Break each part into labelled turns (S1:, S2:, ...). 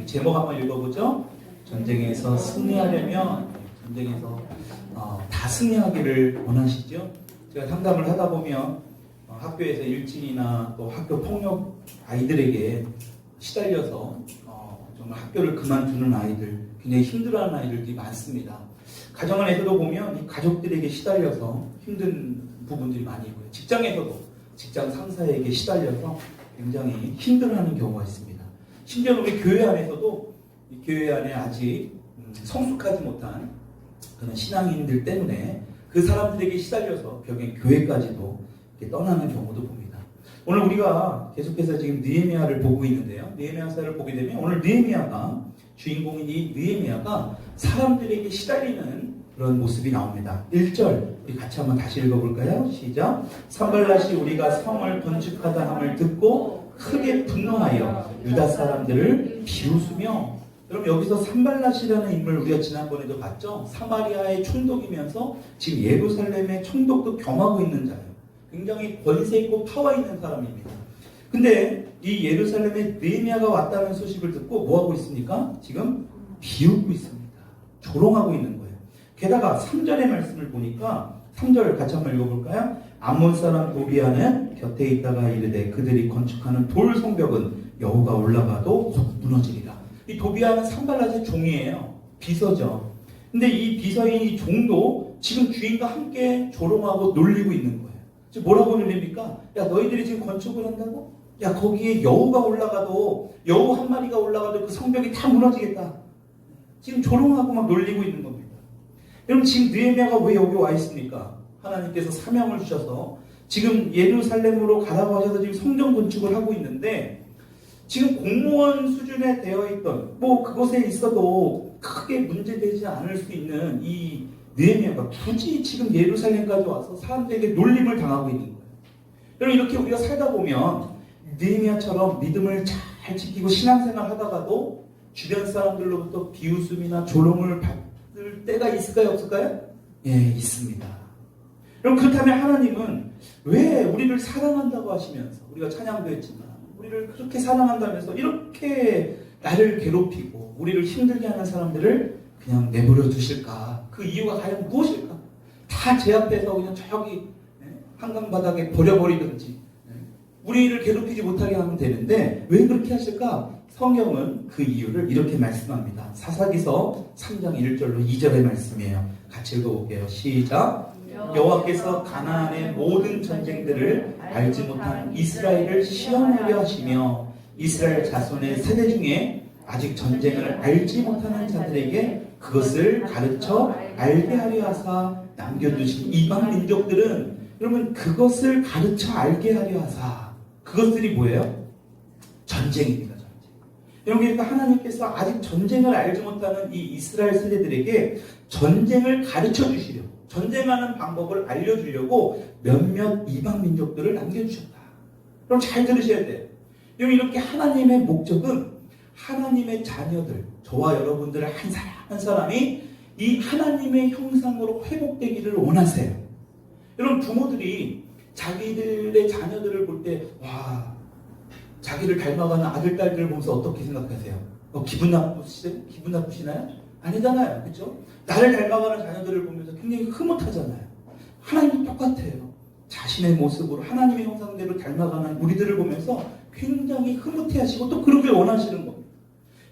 S1: 제목 한번 읽어보죠. 전쟁에서 승리하려면 전쟁에서 다 승리하기를 원하시죠. 제가 상담을 하다 보면 학교에서 일진이나 또 학교 폭력 아이들에게 시달려서 정말 학교를 그만두는 아이들, 굉장히 힘들어하는 아이들이 많습니다. 가정안에서도 보면 이 가족들에게 시달려서 힘든 부분들이 많이 있고요. 직장에서도 직장 상사에게 시달려서 굉장히 힘들어하는 경우가 있습니다. 심지어 우리 교회 안에서도 이 교회 안에 아직 성숙하지 못한 그런 신앙인들 때문에 그 사람들에게 시달려서 결국엔 교회까지도 떠나는 경우도 봅니다. 오늘 우리가 계속해서 지금 느헤미야를 보고 있는데요. 느헤미야서를 보게 되면 오늘 느헤미야가 주인공인 이 느헤미야가 사람들에게 시달리는 그런 모습이 나옵니다. 1절 우리 같이 한번 다시 읽어볼까요? 시작. 산발랏이 우리가 성을 건축하다 함을 듣고 크게 분노하여 유다 사람들을 비웃으며, 여러분 여기서 산발랏이라는 인물 우리가 지난번에도 봤죠? 사마리아의 총독이면서 지금 예루살렘의 총독도 겸하고 있는 자예요. 굉장히 권세 있고 파워 있는 사람입니다. 근데 이 예루살렘에 느헤미야가 왔다는 소식을 듣고 뭐하고 있습니까? 지금 비웃고 있습니다. 조롱하고 있는 거예요. 게다가 3절의 말씀을 보니까 3절 같이 한번 읽어볼까요? 암몬 사람 도비아는 곁에 있다가 이르되 그들이 건축하는 돌 성벽은 여호가 올라가도 곧 무너지리라. 이 도비아는 산발랏의 종이에요. 비서죠. 근데 이 비서인 이 종도 지금 주인과 함께 조롱하고 놀리고 있는 거예요. 지금 뭐라고 놀립니까? 야, 너희들이 지금 건축을 한다고? 야, 거기에 여우가 올라가도, 여우 한 마리가 올라가도 그 성벽이 다 무너지겠다. 지금 조롱하고 막 놀리고 있는 겁니다. 여러분 지금 느헤미야가 왜 여기 와 있습니까? 하나님께서 사명을 주셔서 지금 예루살렘으로 가라고 하셔서 지금 성전 건축을 하고 있는데, 지금 공무원 수준에 되어 있던 그곳에 있어도 크게 문제되지 않을 수 있는 이 느헤미야가 굳이 지금 예루살렘까지 와서 사람들에게 놀림을 당하고 있는 거예요. 여러분 이렇게 우리가 살다 보면 느헤미야처럼 믿음을 잘 지키고 신앙생활 하다가도 주변 사람들로부터 비웃음이나 조롱을 받을 때가 있을까요? 없을까요? 예, 있습니다. 여러분 그렇다면 하나님은 왜 우리를 사랑한다고 하시면서, 우리가 찬양도 했지만 우리를 그렇게 사랑한다면서 이렇게 나를 괴롭히고 우리를 힘들게 하는 사람들을 그냥 내버려 두실까? 그 이유가 과연 무엇일까? 다 제 앞에서 그냥 저기 한강바닥에 버려버리든지 우리를 괴롭히지 못하게 하면 되는데 왜 그렇게 하실까? 성경은 그 이유를 이렇게 말씀합니다. 사사기서 3장 1절로 2절의 말씀이에요. 같이 읽어볼게요. 시작. 여호와께서 가나안의 모든 전쟁들을 알지 못한 이스라엘을 시험하려 하시며 이스라엘 자손의 세대 중에 아직 전쟁을 알지 못하는 자들에게 그것을 가르쳐 알게 하려 하사 남겨두신 이방 민족들은, 여러분 그것을 가르쳐 알게 하려 하사, 그것들이 뭐예요? 전쟁입니다. 전쟁. 여러분 그러니까 하나님께서 아직 전쟁을 알지 못하는 이 이스라엘 세대들에게 전쟁을 가르쳐 주시려고, 전쟁하는 방법을 알려주려고 몇몇 이방 민족들을 남겨주셨다. 그럼 잘 들으셔야 돼요. 여러분 이렇게 하나님의 목적은 하나님의 자녀들, 저와 여러분들 한 사람 한 사람이 이 하나님의 형상으로 회복되기를 원하세요. 여러분 부모들이 자기들의 자녀들을 볼 때 와, 자기를 닮아가는 아들 딸들을 보면서 어떻게 생각하세요? 기분 나쁘시나요? 아니잖아요. 그렇죠? 나를 닮아가는 자녀들을 보면서 굉장히 흐뭇하잖아요. 하나님도 똑같아요. 자신의 모습으로 하나님의 형상대로 닮아가는 우리들을 보면서 굉장히 흐뭇해하시고 또 그러길 원하시는 겁니다.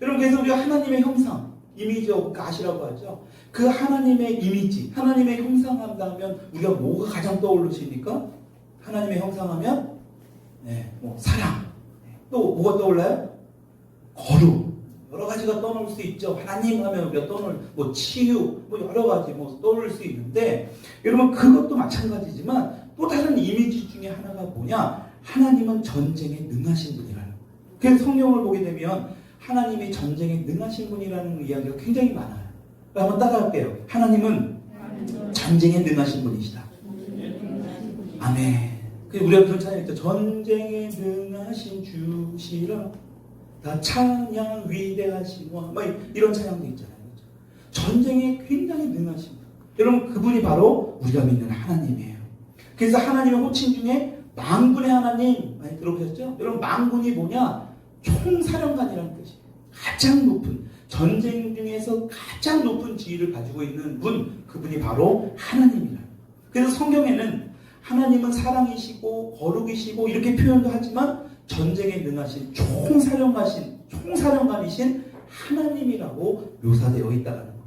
S1: 여러분 그래서 우리가 하나님의 형상, 이미지 오브 갓이라고 하죠. 그 하나님의 이미지, 하나님의 형상한다면 우리가 뭐가 가장 떠오르십니까? 하나님의 형상하면 사랑, 또 뭐가 떠올라요? 거룩, 여러 가지가 떠올 수 있죠. 하나님 하면 우리가 떠올 치유, 여러 가지 떠올 수 있는데, 여러분 그것도 마찬가지지만 또 다른 이미지 중에 하나가 뭐냐? 하나님은 전쟁에 능하신 분이라는 거예요. 그래서 성경을 보게 되면 하나님이 전쟁에 능하신 분이라는 이야기가 굉장히 많아요. 한번 따라할게요. 하나님은 전쟁에 능하신 분이시다. 아멘. 우리가 그런 찬양 있죠. 전쟁에 능하신 주시라 다 찬양 위대하시고 이런 찬양도 있잖아요. 전쟁에 굉장히 능하신 분. 여러분 그분이 바로 우리가 믿는 하나님이에요. 그래서 하나님의 호칭 중에 만군의 하나님 많이 들어보셨죠? 여러분 만군이 뭐냐? 총사령관이라는 뜻이에요. 가장 높은, 전쟁 중에서 가장 높은 지위를 가지고 있는 분, 그분이 바로 하나님이라. 그래서 성경에는 하나님은 사랑이시고 거룩이시고 이렇게 표현도 하지만 전쟁에 능하신 총사령관이신 하나님이라고 묘사되어 있다는 거예요.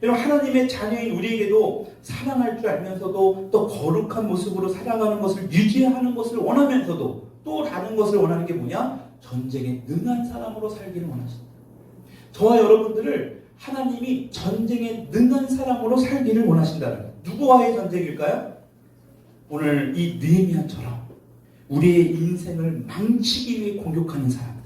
S1: 여러분, 하나님의 자녀인 우리에게도 사랑할 줄 알면서도 또 거룩한 모습으로 살아가는 것을 유지하는 것을 원하면서도 또 다른 것을 원하는 게 뭐냐? 전쟁에 능한 사람으로 살기를 원하신다. 저와 여러분들을 하나님이 전쟁에 능한 사람으로 살기를 원하신다는 거예요. 누구와의 전쟁일까요? 오늘 이 느헤미야처럼 우리의 인생을 망치기 위해 공격하는 사람들,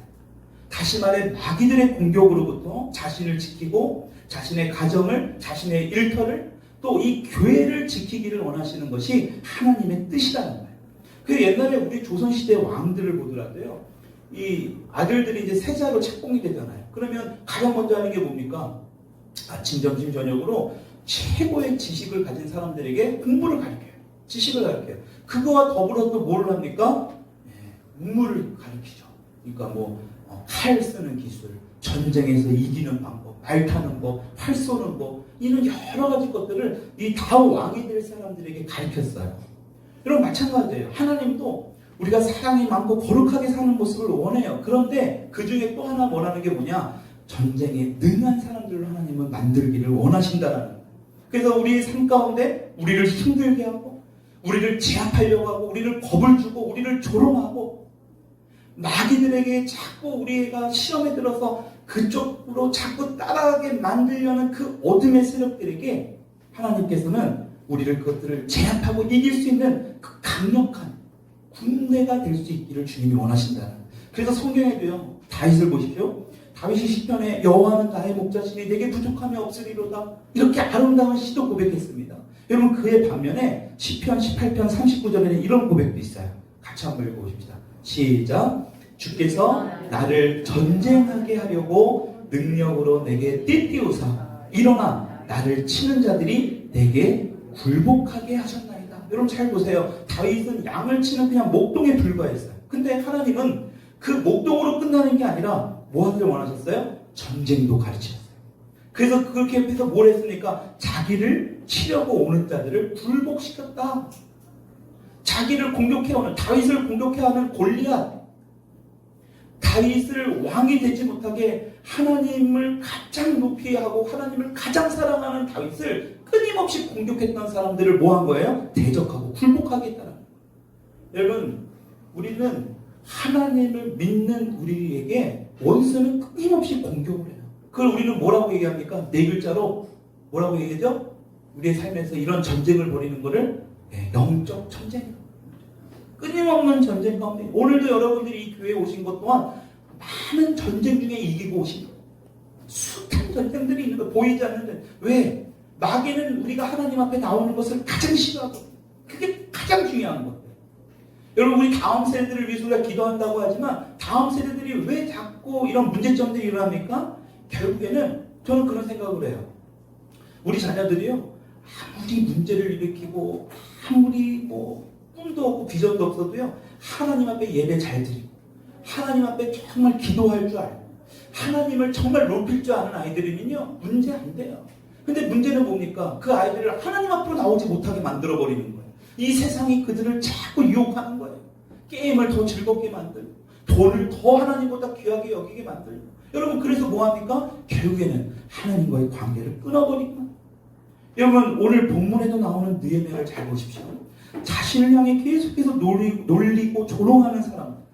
S1: 다시 말해 마귀들의 공격으로부터 자신을 지키고 자신의 가정을, 자신의 일터를, 또 이 교회를 지키기를 원하시는 것이 하나님의 뜻이라는 거예요. 그 옛날에 우리 조선시대 왕들을 보더라도요, 이 아들들이 이제 세자로 책봉이 되잖아요. 그러면 가장 먼저 하는 게 뭡니까? 아침, 점심, 저녁으로 최고의 지식을 가진 사람들에게 공부를 가르쳐요. 지식을 가르쳐요. 그거와 더불어 또 뭘 합니까? 문물을 가르치죠. 그러니까 칼 쓰는 기술, 전쟁에서 이기는 방법, 말 타는 법, 활 쏘는 법, 이런 여러 가지 것들을 이 다음 왕이 될 사람들에게 가르쳤어요. 여러분, 마찬가지예요. 하나님도 우리가 사랑이 많고 거룩하게 사는 모습을 원해요. 그런데 그 중에 또 하나 원하는 게 뭐냐? 전쟁에 능한 사람들로 하나님은 만들기를 원하신다라는 거예요. 그래서 우리의 삶 가운데 우리를 힘들게 하고, 우리를 제압하려고 하고, 우리를 겁을 주고, 우리를 조롱하고, 마귀들에게 자꾸 우리가 시험에 들어서 그쪽으로 자꾸 따라가게 만들려는 그 어둠의 세력들에게 하나님께서는 우리를 그것들을 제압하고 이길 수 있는 그 강력한 군대가 될 수 있기를 주님이 원하신다는. 그래서 성경에도요, 다윗을 보십시오. 다윗이 시편에 여호와는 나의 목자시니 내게 부족함이 없으리로다, 이렇게 아름다운 시도 고백했습니다. 여러분, 그의 반면에 시편 18편 39절에는 이런 고백도 있어요. 같이 한번 읽어보십시다. 시작. 주께서 나를 전쟁하게 하려고 능력으로 내게 띠띠우사 일어나 나를 치는 자들이 내게 굴복하게 하셨나이다. 여러분, 잘 보세요. 다윗은 양을 치는 그냥 목동에 불과했어요. 근데 하나님은 그 목동으로 끝나는 게 아니라 뭐 하기를 원하셨어요? 전쟁도 가르치셨어요. 그래서 그렇게 해서 뭘 했습니까? 자기를 치려고 오는 자들을 굴복시켰다. 자기를 공격해오는, 다윗을 공격해오는 골리앗, 다윗을 왕이 되지 못하게 하나님을 가장 높이 하고 하나님을 가장 사랑하는 다윗을 끊임없이 공격했던 사람들을 뭐 한 거예요? 대적하고 굴복하게 했다는 거예요. 여러분, 우리는 하나님을 믿는 우리에게 원수는 끊임없이 공격을 해요. 그걸 우리는 뭐라고 얘기합니까? 네 글자로 뭐라고 얘기하죠? 우리의 삶에서 이런 전쟁을 벌이는 거를 영적 전쟁. 끊임없는 전쟁 가운데, 오늘도 여러분들이 이 교회에 오신 것 또한 많은 전쟁 중에 이기고 오신 거예요. 숱한 전쟁들이 있는 거 보이지 않는데, 왜? 마귀는 우리가 하나님 앞에 나오는 것을 가장 싫어하고, 그게 가장 중요한 거예요. 여러분, 우리 다음 세대들을 위해서 우리가 기도한다고 하지만 다음 세대들이 왜 자꾸 이런 문제점들이 일어납니까? 결국에는 저는 그런 생각을 해요. 우리 자녀들이요, 아무리 문제를 일으키고 아무리 꿈도 없고 비전도 없어도요, 하나님 앞에 예배 잘 드리고 하나님 앞에 정말 기도할 줄 알고 하나님을 정말 높일 줄 아는 아이들이면요, 문제 안 돼요. 근데 문제는 뭡니까? 그 아이들을 하나님 앞으로 나오지 못하게 만들어버리는 거예요. 이 세상이 그들을 자꾸 유혹하는 거예요. 게임을 더 즐겁게 만들고 돈을 더 하나님보다 귀하게 여기게 만들고. 여러분, 그래서 뭐합니까? 결국에는 하나님과의 관계를 끊어버리고. 여러분, 오늘 본문에도 나오는 느헤미야를 잘 보십시오. 자신을 향해 계속해서 놀리고 조롱하는 사람들.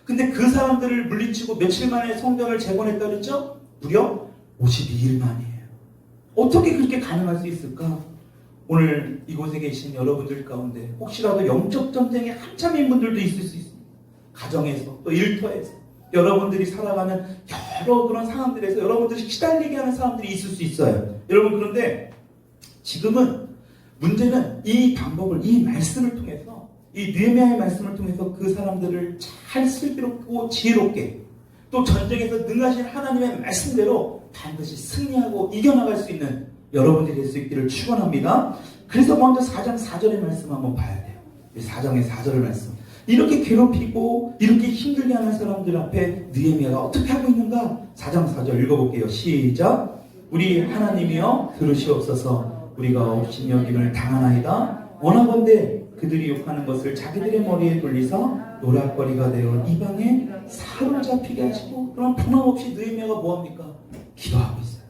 S1: 근데 그 사람들을 물리치고 며칠 만에 성전을 재건했다 그랬죠? 무려 52일 만이에요. 어떻게 그렇게 가능할 수 있을까? 오늘 이곳에 계신 여러분들 가운데 혹시라도 영적 전쟁에 한참인 분들도 있을 수 있습니다. 가정에서, 또 일터에서, 여러분들이 살아가는 여러 그런 상황들에서 여러분들이 시달리게 하는 사람들이 있을 수 있어요. 여러분, 그런데 지금은 문제는 이 방법을, 이 말씀을 통해서, 이 느헤미야의 말씀을 통해서 그 사람들을 잘 슬기롭고 지혜롭게, 또 전쟁에서 능하신 하나님의 말씀대로 반드시 승리하고 이겨나갈 수 있는 여러분들이 될 수 있기를 축원합니다. 그래서 먼저 4장 4절의 말씀 한번 봐야 돼요. 4장의 4절의 말씀. 이렇게 괴롭히고 이렇게 힘들게 하는 사람들 앞에 느헤미야가 어떻게 하고 있는가? 4장 4절 읽어볼게요. 시작. 우리 하나님이여 들으시옵소서. 우리가 업신여김을 당하나이다. 원하건대 그들이 욕하는 것을 자기들의 머리에 돌리사 노략거리가 되어 이방에 사로잡히게 하시고. 그럼 변함없이 느헤미야가 뭐합니까? 기도하고 있어요.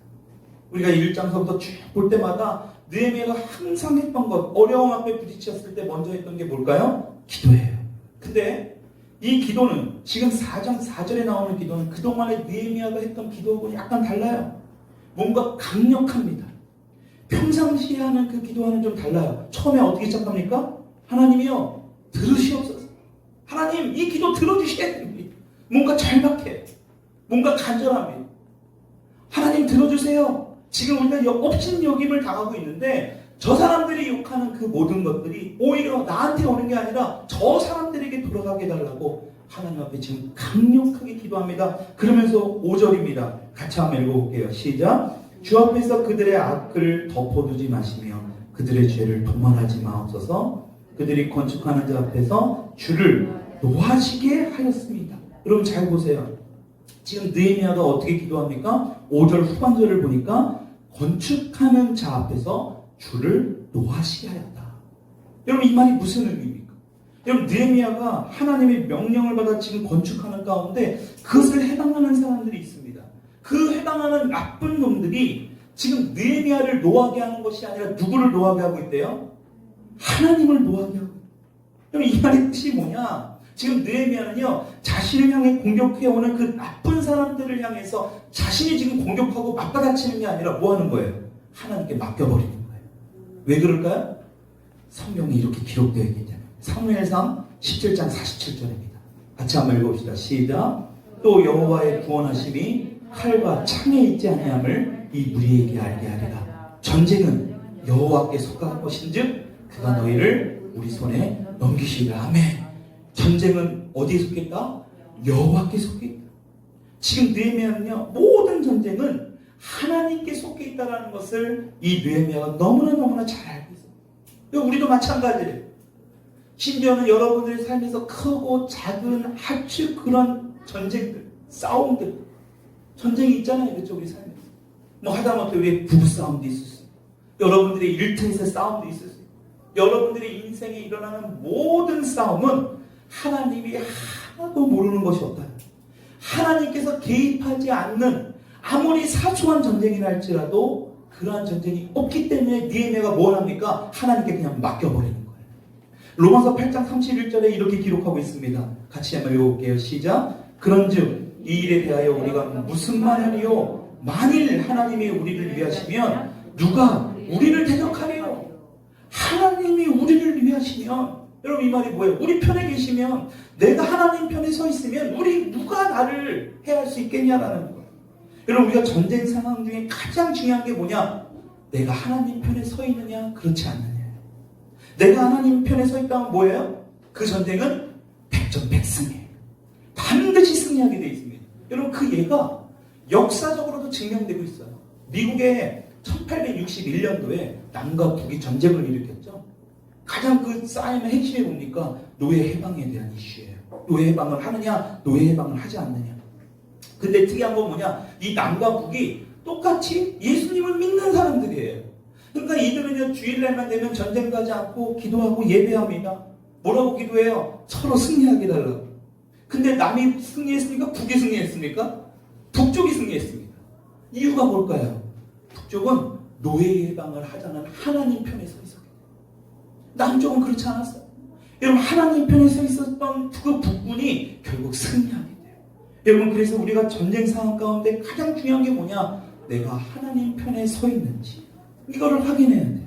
S1: 우리가 1장서부터 쭉 볼 때마다 느헤미야가 항상 했던 것, 어려움 앞에 부딪혔을 때 먼저 했던 게 뭘까요? 기도예요. 근데 이 기도는 지금 4장 4절에 나오는 기도는 그동안에 느헤미야가 했던 기도하고는 약간 달라요. 뭔가 강력합니다. 평상시에 하는 그 기도와는 좀 달라요. 처음에 어떻게 시작합니까? 하나님이여 들으시옵소서. 하나님 이 기도 들어주셔야 됩니다. 뭔가 절박해. 뭔가 간절합니다. 하나님 들어주세요. 지금 우리가 업신여김을 당하고 있는데 저 사람들이 욕하는 그 모든 것들이 오히려 나한테 오는 게 아니라 저 사람들에게 돌아가게 해달라고 하나님 앞에 지금 강력하게 기도합니다. 그러면서 5절입니다. 같이 한번 읽어볼게요. 시작. 주 앞에서 그들의 악을 덮어두지 마시며 그들의 죄를 도말하지 마옵소서. 그들이 건축하는 자 앞에서 주를 노하시게 하였습니다. 여러분 잘 보세요. 지금 느헤미야가 어떻게 기도합니까? 5절 후반절을 보니까 건축하는 자 앞에서 주를 노하시게 하였다. 여러분 이 말이 무슨 의미입니까? 여러분 느헤미야가 하나님의 명령을 받아 지금 건축하는 가운데 그것을 해당하는 사람들이 있습니다. 그 해당하는 나쁜 놈들이 지금 느헤미야를 노하게 하는 것이 아니라 누구를 노하게 하고 있대요? 하나님을 노하게 하고 있대요. 여러분 이 말의 뜻이 뭐냐? 지금 느헤미야는요 자신을 향해 공격해오는 그 나쁜 사람들을 향해서 자신이 지금 공격하고 맞받아치는 게 아니라 뭐 하는 거예요? 하나님께 맡겨버리는 거예요. 왜 그럴까요? 성경에 이렇게 기록되어 있기 때문에. 사무엘상 17장 47절입니다. 같이 한번 읽어봅시다. 시작. 또 여호와의 구원하심이 칼과 창에 있지 아니함을 이 무리에게 알게 하리라. 전쟁은 여호와께 속한 것인즉 그가 너희를 우리 손에 넘기시리라. 아멘. 전쟁은 어디에 속했다? 여호와께 속해 있다. 지금 느헤미야는요 모든 전쟁은 하나님께 속해 있다는 것을 이 느헤미야가 너무나 잘 알고 있어요. 우리도 마찬가지예요. 심지어는 여러분들의 삶에서 크고 작은 아주 그런 전쟁들, 싸움들, 전쟁이 있잖아요. 그렇죠? 우리 삶에서. 뭐 하다못해 우리의 부부싸움도 있을 수 있어요. 여러분들의 일터에서 싸움도 있을 수 있어요. 여러분들의 인생에 일어나는 모든 싸움은 하나님이 하나도 모르는 것이 없다. 하나님께서 개입하지 않는 아무리 사소한 전쟁이라 할지라도 그러한 전쟁이 없기 때문에 느헤미야가 뭘 합니까? 하나님께 그냥 맡겨버리는 거예요. 로마서 8장 31절에 이렇게 기록하고 있습니다. 같이 한번 읽어볼게요. 시작. 그런즉 이 일에 대하여 우리가 무슨 말하리요? 만일 하나님이 우리를 위하시면 누가 우리를 대적하리요? 하나님이 우리를 위하시면, 여러분 이 말이 뭐예요? 우리 편에 계시면, 내가 하나님 편에 서 있으면 우리 누가 나를 해할 수 있겠냐라는 거예요. 여러분 우리가 전쟁 상황 중에 가장 중요한 게 뭐냐? 내가 하나님 편에 서 있느냐 그렇지 않느냐. 내가 하나님 편에 서 있다면 뭐예요? 그 전쟁은 백전백승이에요. 반드시 승리하게 되어 있습니다. 여러분 그 예가 역사적으로도 증명되고 있어요. 미국의 1861년도에 남과 북이 전쟁을 일으켰죠. 가장 그 싸움의 핵심이 뭡니까? 노예 해방에 대한 이슈예요. 노예 해방을 하느냐, 노예 해방을 하지 않느냐. 근데 특이한 건 뭐냐? 이 남과 북이 똑같이 예수님을 믿는 사람들이에요. 그러니까 이들은요 주일날만 되면 전쟁 가지 않고 기도하고 예배합니다. 뭐라고 기도해요? 서로 승리하게 달라고. 근데 남이 승리했습니까? 북이 승리했습니까? 북쪽이 승리했습니다. 이유가 뭘까요? 북쪽은 노예 해방을 하자는 하나님 편에 서 있었기 때문에. 남쪽은 그렇지 않았어요. 여러분 하나님 편에 서 있었던 그 북군이 결국 승리하게 돼요. 여러분 그래서 우리가 전쟁 상황 가운데 가장 중요한 게 뭐냐? 내가 하나님 편에 서 있는지 이거를 확인해야 돼요.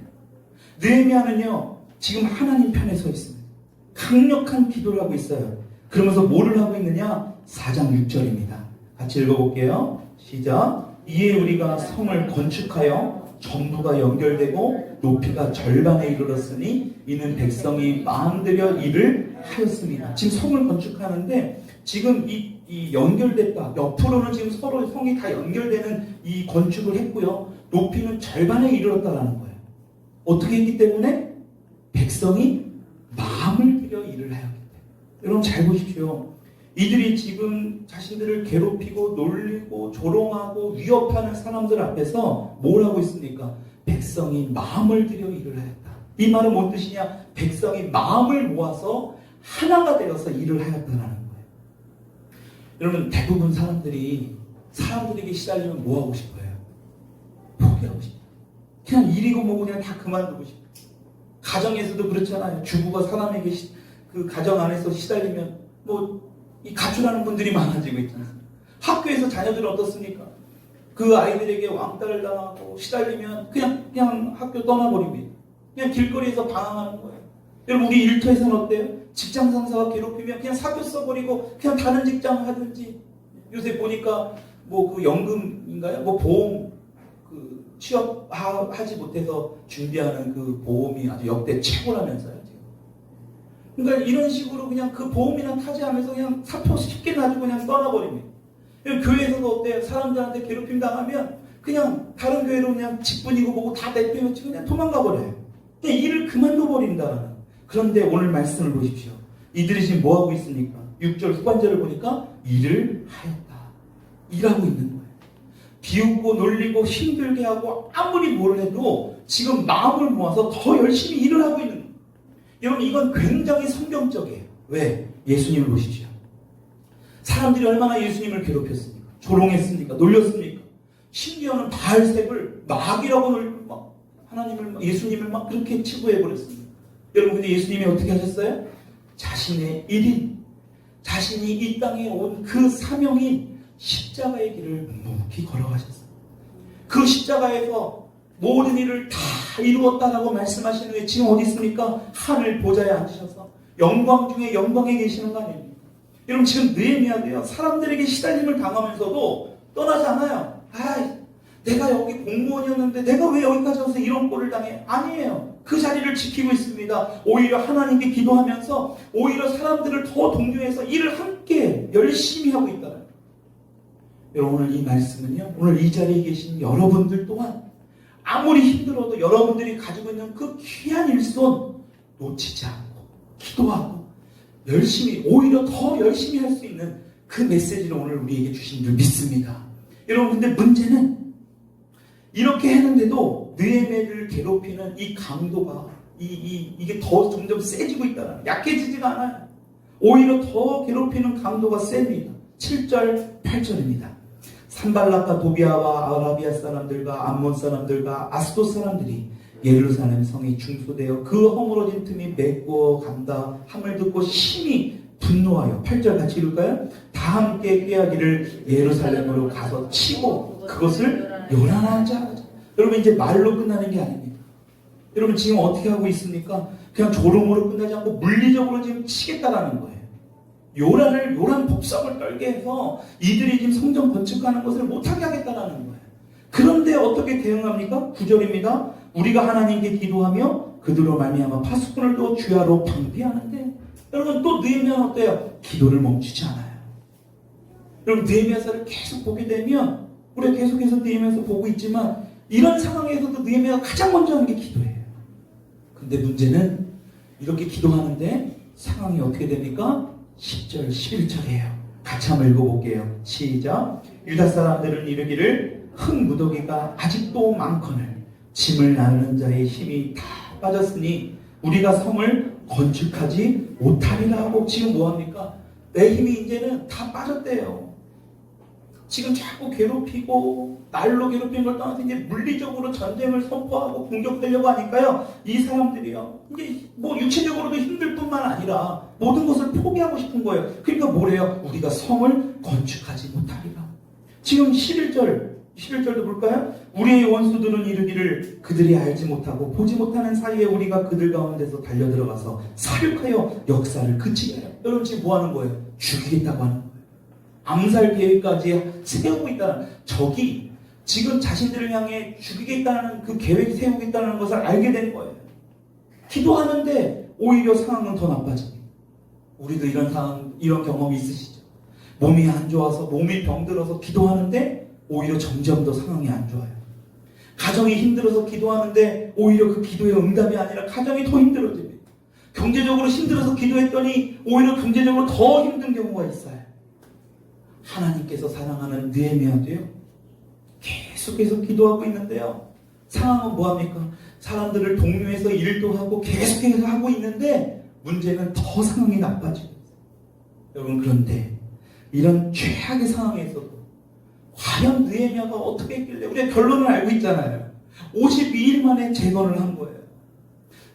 S1: 느헤미야는요 지금 하나님 편에 서 있습니다. 강력한 기도를 하고 있어요. 그러면서 뭐를 하고 있느냐? 4장 6절입니다. 같이 읽어볼게요. 시작. 이에 우리가 성을 건축하여 전부가 연결되고 높이가 절반에 이르렀으니 이는 백성이 마음들여 일을 하였습니다. 지금 성을 건축하는데 지금 이 연결됐다. 옆으로는 지금 서로 성이 다 연결되는 이 건축을 했고요. 높이는 절반에 이르렀다라는 거예요. 어떻게 했기 때문에? 백성이 마음을 들여 일을 하였기 때문에. 여러분 잘 보십시오. 이들이 지금 자신들을 괴롭히고 놀리고 조롱하고 위협하는 사람들 앞에서 뭘 하고 있습니까? 백성이 마음을 들여 일을 하였다. 이 말은 뭔 뜻이냐? 백성이 마음을 모아서 하나가 되어서 일을 하였다는 거예요. 여러분 대부분 사람들에게 시달리면 뭐 하고 싶어요? 포기하고 싶어요. 그냥 일이고 뭐고 그냥 다 그만두고 싶어요. 가정에서도 그렇잖아요. 주부가 사람에게 그 가정 안에서 시달리면 이 가출하는 분들이 많아지고 있지 않습니까? 학교에서 자녀들은 어떻습니까? 그 아이들에게 왕따를 당하고 시달리면 그냥 학교 떠나버립니다. 그냥 길거리에서 방황하는 거예요. 여러분 우리 일터에서는 어때요? 직장 상사가 괴롭히면 그냥 사표 써버리고 그냥 다른 직장 하든지, 요새 보니까 그 연금인가요? 보험 취업하지 못해서 준비하는 그 보험이 아주 역대 최고라면서요. 그러니까 이런 식으로 그냥 그 보험이나 타지하면서 그냥 사표 쉽게 놔주고 그냥 떠나버립니다. 교회에서도 어때요? 사람들한테 괴롭힘 당하면 그냥 다른 교회로 그냥 직분이고 뭐고 다 내빼놓고 그냥 도망가 버려요. 그냥 일을 그만둬 버린다는. 그런데 오늘 말씀을 보십시오. 이들이 지금 뭐 하고 있습니까? 6절 후반절을 보니까 일을 하였다. 일하고 있는 거예요. 비웃고 놀리고 힘들게 하고 아무리 뭘 해도 지금 마음을 모아서 더 열심히 일을 하고 있는 거예요. 여러분 이건 굉장히 성경적이에요. 왜? 예수님을 보십시오. 사람들이 얼마나 예수님을 괴롭혔습니까? 조롱했습니까? 놀렸습니까? 심지어는 바알셉을 마귀라고 예수님을 그렇게 치부해버렸습니다. 여러분 근데 예수님이 어떻게 하셨어요? 자신의 일인, 자신이 이 땅에 온 그 사명인 십자가의 길을 묵묵히 걸어가셨어요. 그 십자가에서 모든 일을 다 이루었다라고 말씀하시는 후에 지금 어디 있습니까? 하늘 보좌에 앉으셔서 영광 중에 영광에 계시는 거 아닙니까? 여러분 지금 느헤미야도요. 사람들에게 시달림을 당하면서도 떠나지 않아요. 내가 여기 공무원이었는데 내가 왜 여기까지 와서 이런 꼴을 당해? 아니에요. 그 자리를 지키고 있습니다. 오히려 하나님께 기도하면서 오히려 사람들을 더 독려해서 일을 함께 열심히 하고 있다는 거예요. 여러분 오늘 이 말씀은요. 오늘 이 자리에 계신 여러분들 또한 아무리 힘들어도 여러분들이 가지고 있는 그 귀한 일손 놓치지 않고 기도하고 열심히 오히려 더 열심히 할 수 있는 그 메시지를 오늘 우리에게 주신 줄 믿습니다. 여러분 근데 문제는 이렇게 했는데도 느헤미야를 괴롭히는 이 강도가 이게 더 점점 세지고 있다는, 약해지지가 않아요. 오히려 더 괴롭히는 강도가 셉니다. 7절 8절입니다. 산발락과 도비아와 아라비아 사람들과 암몬 사람들과 아스돗 사람들이 예루살렘 성이 중소되어 그 허물어진 틈이 메꾸어 간다 함을 듣고 심히 분노하여 8절 같이 읽을까요? 다 함께 꾀하기를 예루살렘으로 가서 치고 그것을 요란하자. 여러분 이제 말로 끝나는 게 아닙니다. 여러분 지금 어떻게 하고 있습니까? 그냥 조롱으로 끝나지 않고 물리적으로 지금 치겠다라는 거예요. 요란 복성을 떨게 해서 이들이 지금 성전 건축하는 것을 못하게 하겠다라는 거예요. 그런데 어떻게 대응합니까? 9절입니다. 우리가 하나님께 기도하며 그들로 말미암아 파수꾼을 또 주야로 방비하는데, 여러분 또 느헤미야는 어때요? 기도를 멈추지 않아요. 여러분 느헤미야서를 계속 보게 되면 우리가 계속해서 느헤미야서 보고 있지만 이런 상황에서도 느헤미야가 가장 먼저 하는 게 기도예요. 근데 문제는 이렇게 기도하는데 상황이 어떻게 됩니까? 10절 11절이에요. 같이 한번 읽어볼게요. 시작. 유다 사람들은 이르기를 흙무더기가 아직도 많거늘 짐을 나르는 자의 힘이 다 빠졌으니 우리가 성을 건축하지 못하리라 하고, 지금 뭐합니까? 내 힘이 이제는 다 빠졌대요. 지금 자꾸 괴롭히고 날로 괴롭히는 걸 떠나서 이제 물리적으로 전쟁을 선포하고 공격하려고 하니까요. 이 사람들이요. 이제 육체적으로도 힘들 뿐만 아니라 모든 것을 포기하고 싶은 거예요. 그러니까 뭐래요? 우리가 성을 건축하지 못하리라. 지금 11절도 볼까요? 우리의 원수들은 이르기를 그들이 알지 못하고 보지 못하는 사이에 우리가 그들 가운데서 달려들어가서 사륙하여 역사를 그치게 해요. 여러분 지금 뭐 하는 거예요? 죽이겠다고 하는 거예요. 암살 계획까지 세우고 있다는, 적이 지금 자신들을 향해 죽이겠다는 그 계획 세우겠다는 것을 알게 된 거예요. 기도하는데 오히려 상황은 더 나빠집니다. 우리도 이런 경험이 있으시죠? 몸이 안 좋아서, 몸이 병들어서 기도하는데 오히려 점점 더 상황이 안 좋아요. 가정이 힘들어서 기도하는데 오히려 그 기도의 응답이 아니라 가정이 더 힘들어집니다. 경제적으로 힘들어서 기도했더니 오히려 경제적으로 더 힘든 경우가 있어요. 하나님께서 사랑하는 느헤미야도요, 계속해서 기도하고 있는데요, 상황은 뭐합니까? 사람들을 독려해서 일도 하고 계속해서 하고 있는데 문제는 더 상황이 나빠지고 있어요. 여러분, 그런데 이런 최악의 상황에서도 과연 느헤미야가 어떻게 했길래, 우리가 결론을 알고 있잖아요. 52일 만에 재건을 한 거예요.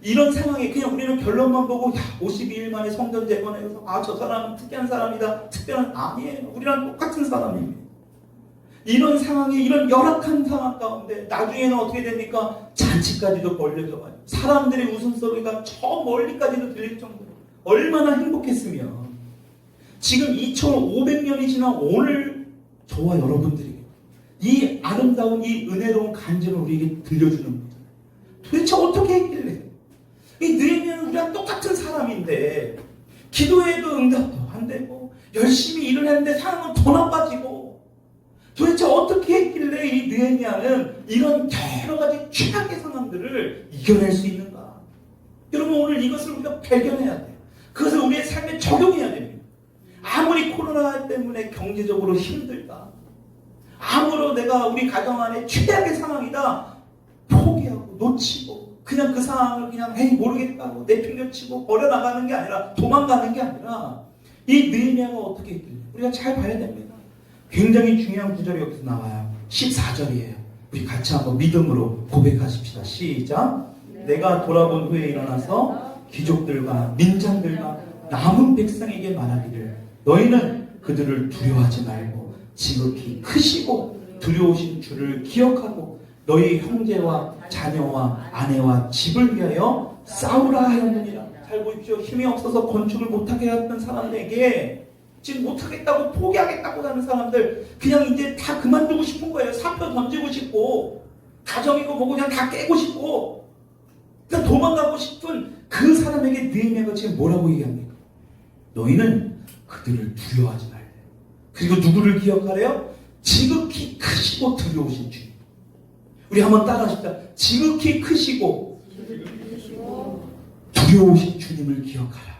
S1: 이런 상황에 그냥 우리는 결론만 보고 52일 만에 성전 재건해서 저 사람은 특이한 사람이다, 특별한, 아니에요. 우리랑 똑같은 사람입니다. 이런 상황에, 이런 열악한 상황 가운데 나중에는 어떻게 됩니까? 잔치까지도 벌려져 가요. 사람들의 웃음소리가 저 멀리까지도 들릴 정도로 얼마나 행복했으면 지금 2500년이 지난 오늘 저와 여러분들에게 이 아름다운, 이 은혜로운 간증을 우리에게 들려주는 거잖아요. 도대체 어떻게 했길래? 이 느헤미야는 우리랑 똑같은 사람인데 기도해도 응답도 안 되고 열심히 일을 했는데 상황은 더 나빠지고, 도대체 어떻게 했길래 이 느헤미야는 이런 여러 가지 최악의 상황들을 이겨낼 수 있는가? 여러분, 오늘 이것을 우리가 발견해야 돼요. 그것을 우리의 삶에 적용해야 됩니다. 아무리 코로나 때문에 경제적으로 힘들다, 아무로 내가 우리 가정 안에 최악의 상황이다, 포기하고 놓치고 그냥 그 상황을 그냥 에이 모르겠다고 내팽겨치고 버려나가는 게 아니라, 도망가는 게 아니라, 이 느헤미야가 어떻게 했길래 우리가 잘 봐야 됩니다. 굉장히 중요한 구절이 여기서 나와요. 14절이에요. 우리 같이 한번 믿음으로 고백하십시다. 시작. 내가 돌아본 후에 일어나서 귀족들과 민장들과 남은 백성에게 말하기를, 너희는 그들을 두려워하지 말고 지극히 크시고 두려우신 주를 기억하고 너희 형제와 자녀와 아내와 집을 위하여 싸우라 하였느니라. 잘 보십시오. 힘이 없어서 건축을 못하게 했던 사람에게 지금 못하겠다고 포기하겠다고 하는 사람들, 그냥 이제 다 그만두고 싶은 거예요. 사표 던지고 싶고 가정이고 뭐고 그냥 다 깨고 싶고 그냥 도망가고 싶은 그 사람에게 느헤미야가 지금 뭐라고 얘기합니까? 너희는 그들을 두려워하지 말래. 그리고 누구를 기억하래요? 지극히 크시고 두려우신 주님. 우리 한번 따라하십시다. 지극히 크시고 두려우신 주님을 기억하라.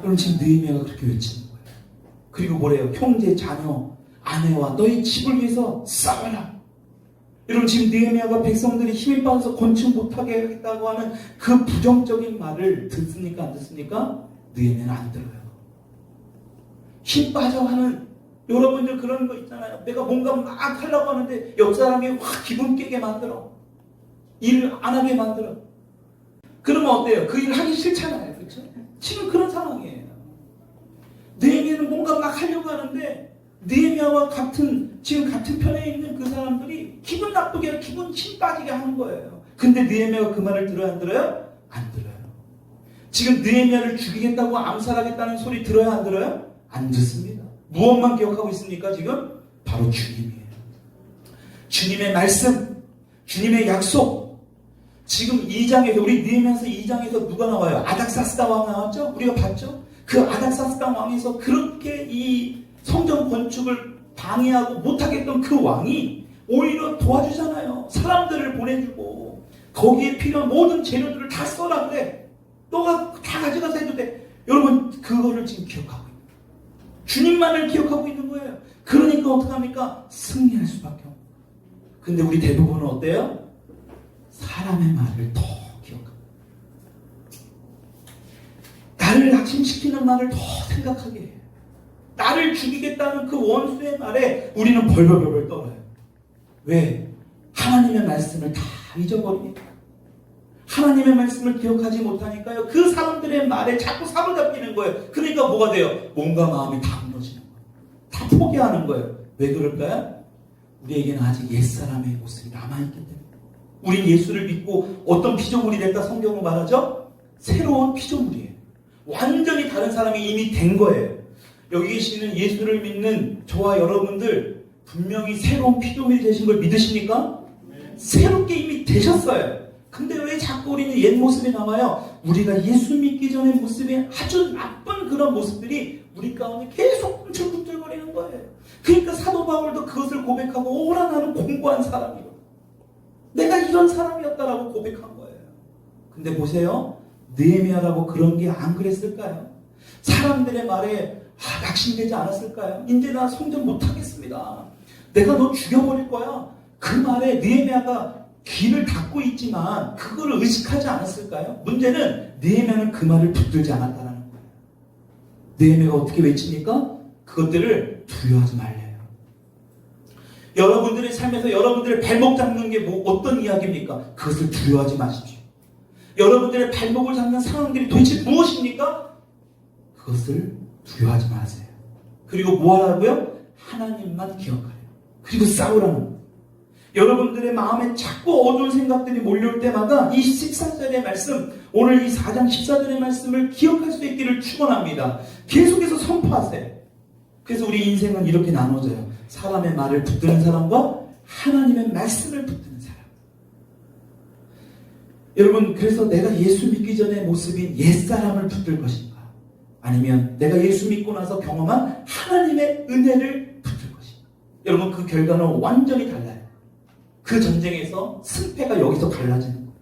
S1: 그럼 지금 느헤미야가 그렇게 외치는 거예요. 그리고 뭐래요? 형제, 자녀, 아내와 너희 집을 위해서 싸워라. 여러분, 지금 느헤미야가 백성들이 힘이 빠져서 건축 못하게 하겠다고 하는 그 부정적인 말을 듣습니까? 안 듣습니까? 느헤미야는 안 들어요. 힘 빠져 하는, 여러분들 그런 거 있잖아요. 내가 뭔가 막 하려고 하는데 옆 사람이 확 기분 깨게 만들어. 일을 안 하게 만들어. 그러면 어때요? 그 일 하기 싫잖아요. 그렇죠? 지금 그런 상황이에요. 느헤미야는 뭔가 막 하려고 하는데 느헤미야와 지금 같은 편에 있는 그 사람들이 기분 나쁘게 하고 기분 힘 빠지게 하는 거예요. 근데 느헤미야가 그 말을 들어요? 안 들어요? 안 들어요. 지금 느헤미야를 죽이겠다고 암살하겠다는 소리 들어요? 안 들어요? 안 듣습니다. 무엇만 기억하고 있습니까? 지금 바로 주님이에요. 주님의 말씀, 주님의 약속. 지금 2장에서, 우리 느헤미야서 2장에서 누가 나와요? 아닥사스다 왕 나왔죠? 우리가 봤죠? 그 아닥사스다 왕에서 그렇게 이 성전 건축을 방해하고 못하겠던 그 왕이 오히려 도와주잖아요. 사람들을 보내주고 거기에 필요한 모든 재료들을 다 써라 그래. 너가 다 가져가서 해도 돼. 여러분, 그거를 지금 기억하고 있는 거예요. 주님만을 기억하고 있는 거예요. 그러니까 어떡합니까? 승리할 수밖에 없어요. 근데 우리 대부분은 어때요? 사람의 말을 더 기억합니다. 나를 낙심시키는 말을 더 생각하게 해요. 나를 죽이겠다는 그 원수의 말에 우리는 벌벌벌 떨어요. 왜? 하나님의 말씀을 다 잊어버리니까. 하나님의 말씀을 기억하지 못하니까요. 그 사람들의 말에 자꾸 사로잡히는 거예요. 그러니까 뭐가 돼요? 몸과 마음이 다 무너지는 거예요. 다 포기하는 거예요. 왜 그럴까요? 우리에게는 아직 옛사람의 모습이 남아있기 때문에. 우린 예수를 믿고 어떤 피조물이 됐다 성경은 말하죠? 새로운 피조물이에요. 완전히 다른 사람이 이미 된 거예요. 여기 계시는 예수를 믿는 저와 여러분들 분명히 새로운 피조물이 되신 걸 믿으십니까? 새롭게 이미 되셨어요. 근데 왜 자꾸 우리는 옛 모습이 나와요? 우리가 예수 믿기 전의 모습이 아주 나쁜 그런 모습들이 우리 가운데 계속 꿈틀꿈틀거리는 거예요. 그러니까 사도 바울도 그것을 고백하고 오라 나는 공고한 사람이고 내가 이런 사람이었다라고 고백한 거예요. 근데 보세요. 느헤미야라고 그런 게 안 그랬을까요? 사람들의 말에 낙심되지 않았을까요? 이제 나 성전 못하겠습니다. 내가 너 죽여버릴 거야. 그 말에 느헤미야가 귀를 닫고 있지만 그거를 의식하지 않았을까요? 문제는 느헤미야는 그 말을 붙들지 않았다는 거예요. 느헤미야가 어떻게 외칩니까? 그것들을 두려워하지 말래요. 여러분들의 삶에서 여러분들의 발목 잡는 게 어떤 이야기입니까? 그것을 두려워하지 마십시오. 여러분들의 발목을 잡는 상황들이 도대체 무엇입니까? 그것을 두려워하지 마세요. 그리고 뭐 하라고요? 하나님만 기억하래요. 그리고 싸우라는 거예요. 여러분들의 마음에 자꾸 어두운 생각들이 몰려올 때마다 이 14절의 말씀, 오늘 이 4장 14절의 말씀을 기억할 수 있기를 축원합니다. 계속해서 선포하세요. 그래서 우리 인생은 이렇게 나눠져요. 사람의 말을 붙드는 사람과 하나님의 말씀을 붙드는 사람. 여러분, 그래서 내가 예수 믿기 전의 모습인 옛사람을 붙들 것인가? 아니면 내가 예수 믿고 나서 경험한 하나님의 은혜를 붙들 것인가? 여러분, 그 결과는 완전히 달라요. 그 전쟁에서 승패가 여기서 갈라지는 거예요.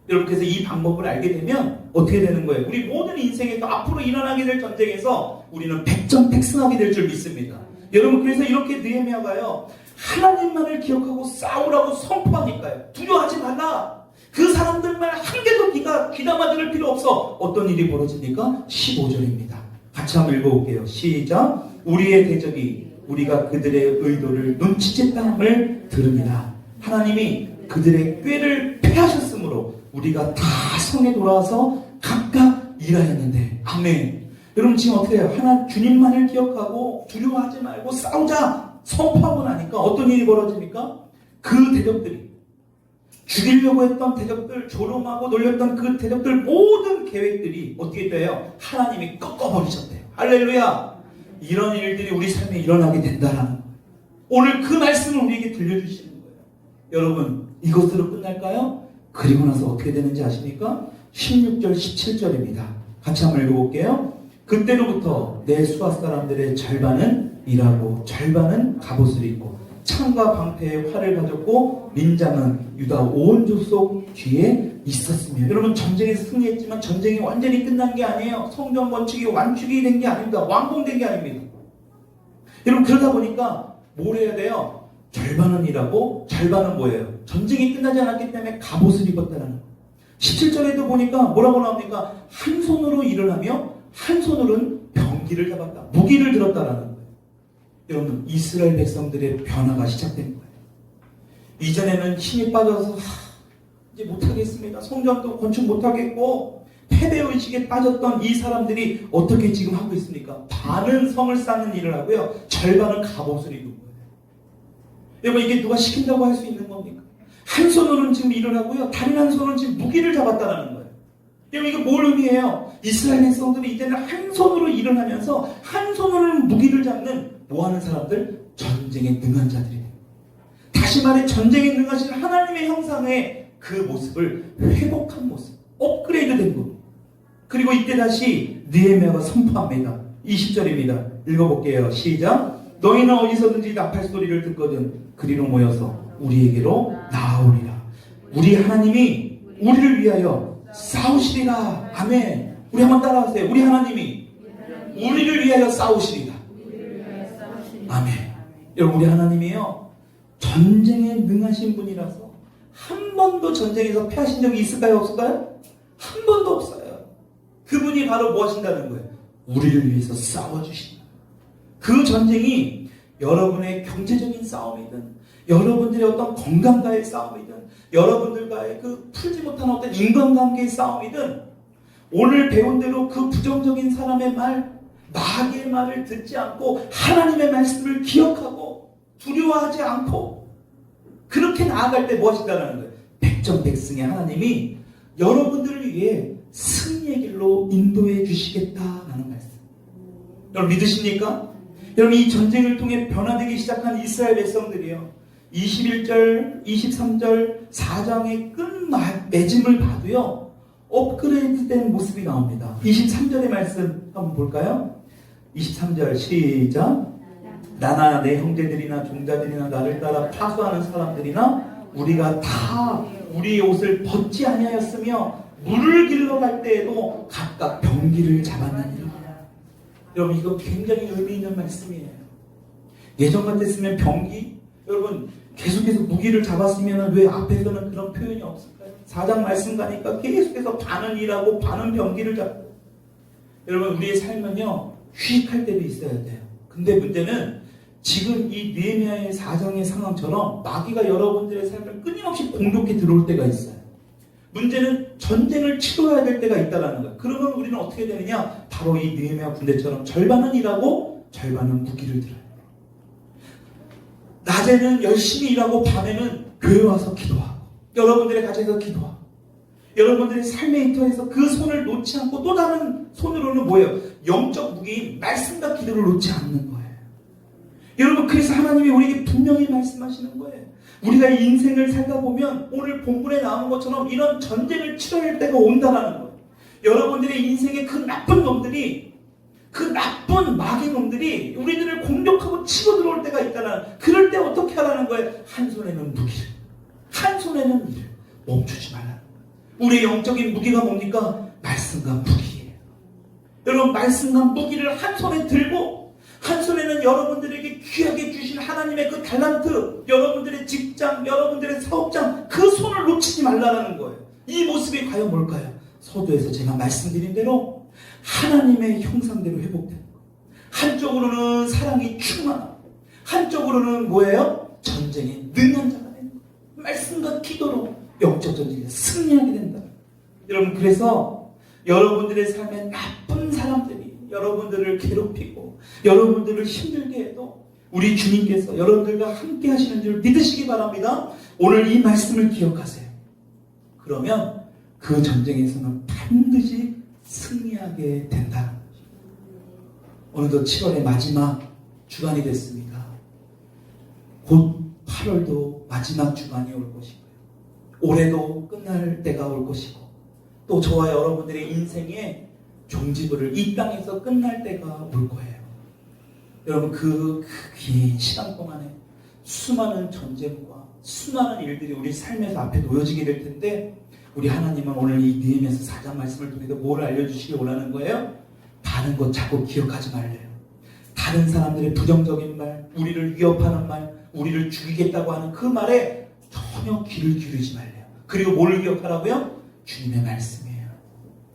S1: 여러분, 그래서 이 방법을 알게 되면 어떻게 되는 거예요? 우리 모든 인생에서 앞으로 일어나게 될 전쟁에서 우리는 백전백승하게 될 줄 믿습니다. 여러분, 그래서 이렇게 느헤미야가요, 하나님만을 기억하고 싸우라고 선포하니까요. 두려워하지 말라. 그 사람들 말 한 개도 네가 귀담아 들을 필요 없어. 어떤 일이 벌어집니까? 15절입니다. 같이 한번 읽어볼게요. 시작. 우리의 대적이 우리가 그들의 의도를 눈치챘다함을 들으니라. 하나님이 그들의 꾀를 패하셨으므로 우리가 다 성에 돌아와서 각각 일하였는데. 아멘. 여러분, 지금 어떻게 해요? 주님만을 기억하고 두려워하지 말고 싸우자 선포하고 나니까 어떤 일이 벌어집니까? 그 대적들이, 죽이려고 했던 대적들, 조롱하고 놀렸던 그 대적들 모든 계획들이 어떻게 돼요? 하나님이 꺾어버리셨대요. 할렐루야. 이런 일들이 우리 삶에 일어나게 된다라는 거예요. 오늘 그 말씀을 우리에게 들려주시는 거예요. 여러분, 이것으로 끝날까요? 그리고 나서 어떻게 되는지 아십니까? 16절 17절입니다. 같이 한번 읽어볼게요. 그때로부터 내 수하 사람들의 절반은 일하고 절반은 갑옷을 입고 창과 방패에 활을 가졌고 민장은 유다 온 족속 뒤에 있었으며. 여러분, 전쟁에서 승리했지만 전쟁이 완전히 끝난 게 아니에요. 성전 건축이 완축이 된 게 아닙니다. 완공된 게 아닙니다. 여러분, 그러다 보니까 뭘 해야 돼요? 절반은 일하고 절반은 뭐예요? 전쟁이 끝나지 않았기 때문에 갑옷을 입었다는 거예요. 17절에도 보니까 뭐라고 나옵니까? 한 손으로 일을 하며 한 손으로는 병기를 잡았다. 무기를 들었다라는 거예요. 여러분, 이스라엘 백성들의 변화가 시작된 거예요. 이전에는 힘이 빠져서 이제 못하겠습니다. 성전도 건축 못하겠고 패배의식에 빠졌던 이 사람들이 어떻게 지금 하고 있습니까? 반은 성을 쌓는 일을 하고요. 절반은 갑옷을 입은 거예요. 여러분, 이게 누가 시킨다고 할 수 있는 겁니까? 한 손으로는 지금 일을 하고요. 다른 한 손으로는 지금 무기를 잡았다는 거예요. 여러분, 이게 뭘 의미해요? 이스라엘 백성들이 이제는 한 손으로 일을 하면서 한 손으로는 무기를 잡는 뭐하는 사람들? 전쟁에 능한 자들이에요. 다시 말해 전쟁에 능하신 하나님의 형상의 그 모습을 회복한 모습, 업그레이드 된 것. 그리고 이때 다시 느헤미야가 선포합니다. 20절입니다. 읽어볼게요. 시작. 너희는 어디서든지 나팔 소리를 듣거든 그리로 모여서 우리에게로 나아오리라. 우리 하나님이 우리를 위하여 싸우시리라. 아멘. 우리 한번 따라하세요. 우리 하나님이 우리를 위하여 싸우시리라. 아멘. 여러분, 우리 하나님이요, 전쟁에 능하신 분이라서 한 번도 전쟁에서 패하신 적이 있을까요? 없을까요? 한 번도 없어요. 그분이 바로 뭐 하신다는 거예요? 우리를 위해서 싸워주신다. 그 전쟁이 여러분의 경제적인 싸움이든 여러분들의 어떤 건강과의 싸움이든 여러분들과의 그 풀지 못한 어떤 인간관계의 싸움이든 오늘 배운 대로 그 부정적인 사람의 말, 마귀의 말을 듣지 않고 하나님의 말씀을 기억하고 두려워하지 않고 그렇게 나아갈 때 무엇이다라는 거예요? 백전백승의 하나님이 여러분들을 위해 승리의 길로 인도해 주시겠다라는 말씀. 여러분, 믿으십니까? 여러분, 이 전쟁을 통해 변화되기 시작한 이스라엘 백성들이요, 21절, 23절 4장의 끝맺음을 봐도요, 업그레이드된 모습이 나옵니다. 23절의 말씀 한번 볼까요? 23절 시작. 나나 내 형제들이나 종자들이나 나를 따라 파수하는 사람들이나 우리가 다 우리의 옷을 벗지 아니하였으며 물을 길러 갈 때에도 각각 병기를 잡았느니라. 여러분 이거 굉장히 의미 있는 말씀이에요. 예전 같았으면 병기, 여러분 계속해서 무기를 잡았으면 왜 앞에서는 그런 표현이 없을까요? 4장 말씀 가니까 계속해서 반은 일하고 반은 병기를 잡고. 여러분 우리의 삶은요 휴식할 때도 있어야 돼요. 근데 문제는 지금 이 느헤미야의 4장의 상황처럼 마귀가 여러분들의 삶을 끊임없이 공격해 들어올 때가 있어요. 문제는 전쟁을 치러야 될 때가 있다는 거예요. 그러면 우리는 어떻게 되느냐? 바로 이 느헤미야 군대처럼 절반은 일하고 절반은 무기를 들어요. 낮에는 열심히 일하고 밤에는 교회 와서 기도하고 여러분들의 가정에서 기도하고 여러분들의 삶의 일터에서 그 손을 놓지 않고 또 다른 손으로는 뭐예요? 영적 무기인 말씀과 기도를 놓지 않는 거예요. 여러분 그래서 하나님이 우리에게 분명히 말씀하시는 거예요. 우리가 인생을 살다 보면 오늘 본문에 나온 것처럼 이런 전쟁을 치러야 할 때가 온다라는 거예요. 여러분들의 인생의 그 나쁜 놈들이, 그 나쁜 마귀 놈들이 우리들을 공격하고 치고 들어올 때가 있다는, 그럴 때 어떻게 하라는 거예요? 한 손에는 무기를, 한 손에는 일을 멈추지 말라는 거예요. 우리의 영적인 무기가 뭡니까? 말씀과 무기예요. 여러분 말씀과 무기를 한 손에 들고 한 손에는 여러분들에게 귀하게 주신 하나님의 그 달란트, 여러분들의 직장, 여러분들의 사업장, 그 손을 놓치지 말라는 거예요. 이 모습이 과연 뭘까요? 서두에서 제가 말씀드린 대로 하나님의 형상대로 회복되는 거예요. 한쪽으로는 사랑이 충만하고 한쪽으로는 뭐예요? 전쟁에 능한 자가 되는 거예요. 말씀과 기도로 영적 전쟁에 승리하게 된다. 여러분 그래서 여러분들의 삶에 나쁜 사람들이 여러분들을 괴롭히고 여러분들을 힘들게 해도 우리 주님께서 여러분들과 함께 하시는 줄 믿으시기 바랍니다. 오늘 이 말씀을 기억하세요. 그러면 그 전쟁에서는 반드시 승리하게 된다. 오늘도 7월의 마지막 주간이 됐습니다. 곧 8월도 마지막 주간이 올 것이고요. 올해도 끝날 때가 올 것이고 또 저와 여러분들의 인생에 종지부를 이 땅에서 끝날 때가 올 거예요. 여러분 그 긴 시간 동안에 수많은 전쟁과 수많은 일들이 우리 삶에서 앞에 놓여지게 될 텐데 우리 하나님은 오늘 이 느헤미야서 4장 말씀을 통해서 뭘 알려주시기 원하는 거예요? 많은 것 자꾸 기억하지 말래요. 다른 사람들의 부정적인 말, 우리를 위협하는 말, 우리를 죽이겠다고 하는 그 말에 전혀 귀를 기울이지 말래요. 그리고 뭘 기억하라고요? 주님의 말씀이에요.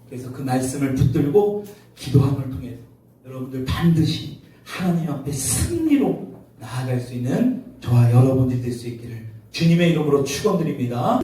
S1: 그래서 그 말씀을 붙들고 기도함을 통해서 여러분들 반드시 하나님 앞에 승리로 나아갈 수 있는 저와 여러분들이 될 수 있기를 주님의 이름으로 축원드립니다.